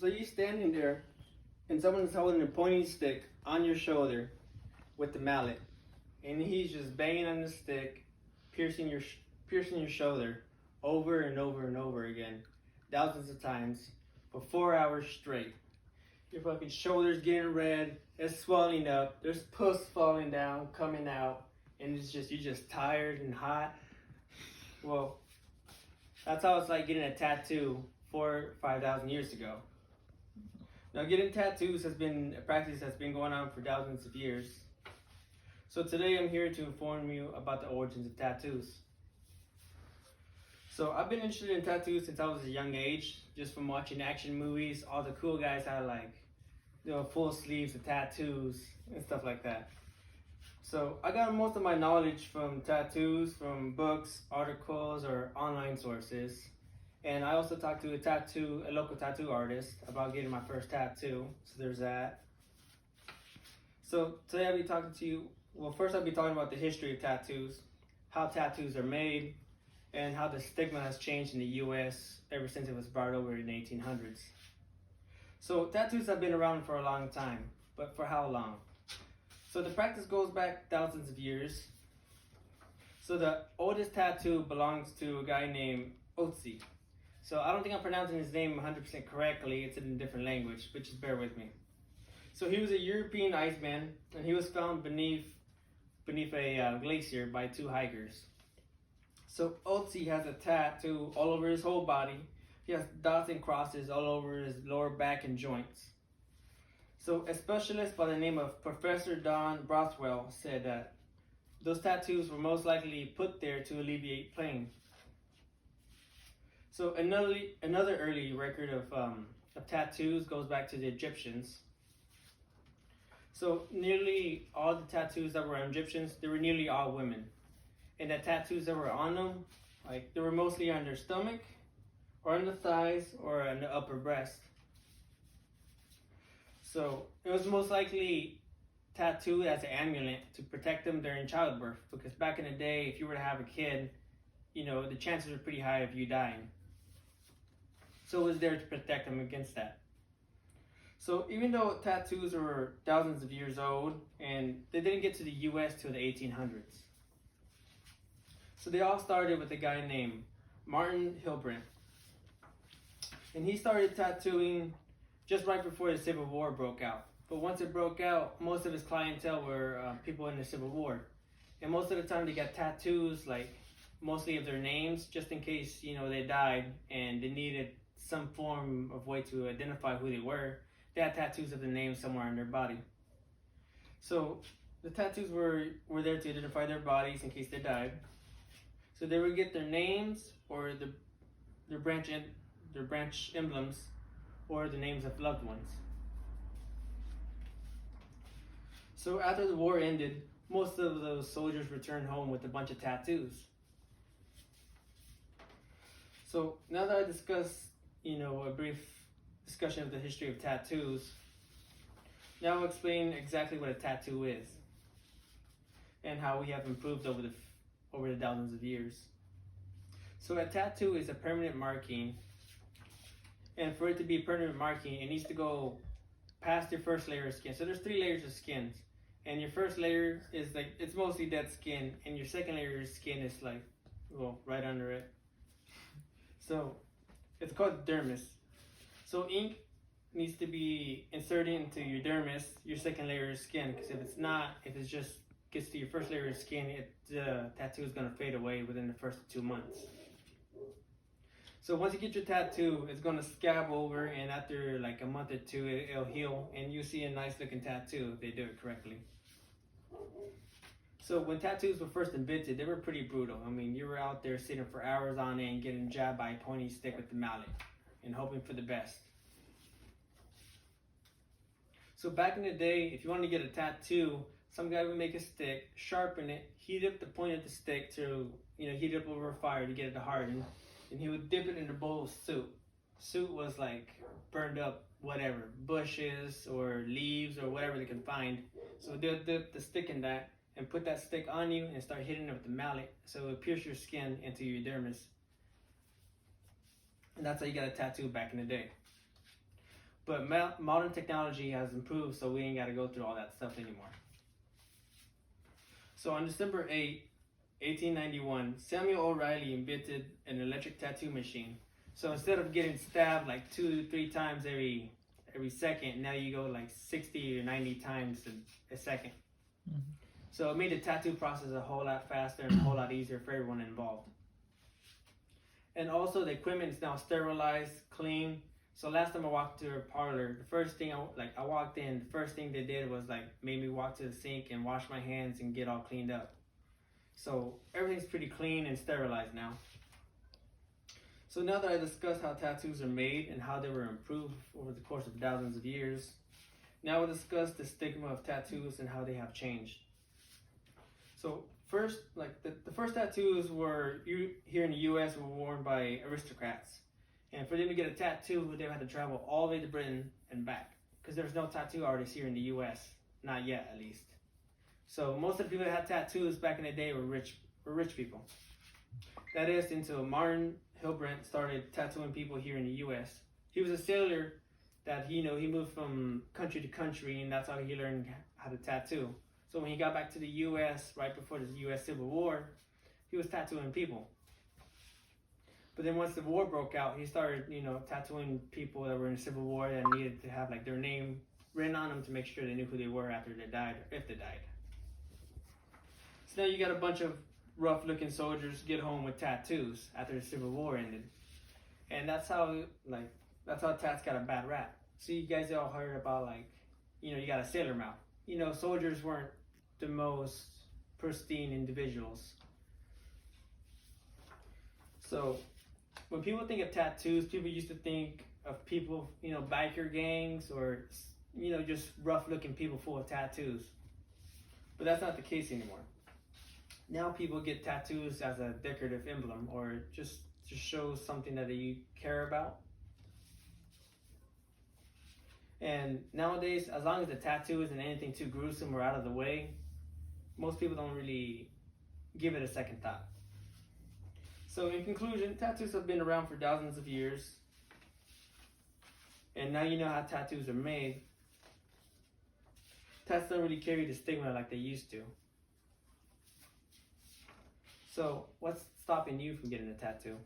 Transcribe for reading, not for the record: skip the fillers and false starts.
So you're standing there, and someone's holding a pointing stick on your shoulder with the mallet, and he's just banging on the stick, piercing your shoulder over and over and over again, thousands of times for 4 hours straight. Your fucking shoulder's getting red, it's swelling up, there's pus falling down, coming out, and you're just tired and hot. Well, that's how it's like getting a tattoo 5,000 years ago. Now, getting tattoos has been a practice that's been going on for thousands of years. So today I'm here to inform you about the origins of tattoos. So I've been interested in tattoos since I was a young age, just from watching action movies. All the cool guys had full sleeves of tattoos and stuff like that. So I got most of my knowledge from tattoos, from books, articles, or online sources. And I also talked to a local tattoo artist about getting my first tattoo. So there's that. So today I'll be talking to you. Well, first I'll be talking about the history of tattoos, how tattoos are made, and how the stigma has changed in the U.S. ever since it was brought over in the 1800s. So tattoos have been around for a long time, but for how long? So the practice goes back thousands of years. So the oldest tattoo belongs to a guy named Otzi. So I don't think I'm pronouncing his name 100% correctly. It's in a different language, but just bear with me. So he was a European iceman, and he was found beneath a glacier by two hikers. So Otzi has a tattoo all over his whole body. He has dots and crosses all over his lower back and joints. So a specialist by the name of Professor Don Brothwell said that those tattoos were most likely put there to alleviate pain. So another early record of tattoos goes back to the Egyptians. So nearly all the tattoos that were on Egyptians, they were nearly all women. And the tattoos that were on them, they were mostly on their stomach, or on the thighs, or on the upper breast. So it was most likely tattooed as an amulet to protect them during childbirth. Because back in the day, if you were to have a kid, the chances were pretty high of you dying. So it was there to protect them against that. So even though tattoos were thousands of years old, and they didn't get to the U.S. till the 1800s. So they all started with a guy named Martin Hillbrant. And he started tattooing just right before the Civil War broke out. But once it broke out, most of his clientele were people in the Civil War. And most of the time they got tattoos, mostly of their names, just in case, they died and they needed some form of way to identify who they were. They had tattoos of the name somewhere on their body. So the tattoos were there to identify their bodies in case they died. So they would get their names or their branch emblems or the names of loved ones. So after the war ended, most of those soldiers returned home with a bunch of tattoos. So now that I discussed, a brief discussion of the history of tattoos, now I'll explain exactly what a tattoo is and how we have improved over the thousands of years. So a tattoo is a permanent marking, and for it to be a permanent marking, it needs to go past your first layer of skin. So there's 3 layers of skins, and your first layer is it's mostly dead skin, and your second layer of skin is right under it. So it's called dermis. So ink needs to be inserted into your dermis, your second layer of skin, because if it just gets to your first layer of skin, the tattoo is going to fade away within the first 2 months. So once you get your tattoo, it's going to scab over, and after a month or 2, it'll heal, and you'll see a nice looking tattoo if they do it correctly. So when tattoos were first invented, they were pretty brutal. I mean, you were out there sitting for hours on end, getting jabbed by a pointy stick with the mallet, and hoping for the best. So back in the day, if you wanted to get a tattoo, some guy would make a stick, sharpen it, heat up the point of the stick to, heat it up over a fire to get it to harden, and he would dip it in a bowl of soot. Soot was burned up whatever, bushes or leaves or whatever they can find. So they'll dip the stick in that and put that stick on you and start hitting it with the mallet so it would pierce your skin into your dermis. And that's how you got a tattoo back in the day. But modern technology has improved, so we ain't got to go through all that stuff anymore. So on December 8, 1891, Samuel O'Reilly invented an electric tattoo machine. So instead of getting stabbed like 2 to 3 times every second, now you go like 60 or 90 times a second. Mm-hmm. So it made the tattoo process a whole lot faster and a whole lot easier for everyone involved. And also the equipment is now sterilized, clean. So last time I walked to a parlor, the first thing I walked in, the first thing they did was like made me walk to the sink and wash my hands and get all cleaned up. So everything's pretty clean and sterilized now. So now that I discussed how tattoos are made and how they were improved over the course of thousands of years, now we'll discuss the stigma of tattoos and how they have changed. So first, like the first tattoos here in the U.S. were worn by aristocrats. And for them to get a tattoo, they had to travel all the way to Britain and back. Because there's no tattoo artists here in the U.S. Not yet, at least. So most of the people that had tattoos back in the day were rich people. That is, until Martin Hillbrant started tattooing people here in the U.S. He was a sailor that he moved from country to country, and that's how he learned how to tattoo. So when he got back to the U.S. right before the U.S. Civil War, he was tattooing people. But then once the war broke out, he started, tattooing people that were in the Civil War that needed to have like their name written on them to make sure they knew who they were after they died, or if they died. So now you got a bunch of rough-looking soldiers get home with tattoos after the Civil War ended, and that's how tats got a bad rap. So you guys all heard about you got a sailor mouth. Soldiers weren't the most pristine individuals. So when people think of tattoos, people used to think of people, biker gangs or, just rough-looking people full of tattoos. But that's not the case anymore. Now people get tattoos as a decorative emblem or just to show something that you care about. And nowadays, as long as the tattoo isn't anything too gruesome or out of the way, most people don't really give it a second thought. So in conclusion, tattoos have been around for thousands of years. And now you know how tattoos are made. Tats don't really carry the stigma like they used to. So what's stopping you from getting a tattoo?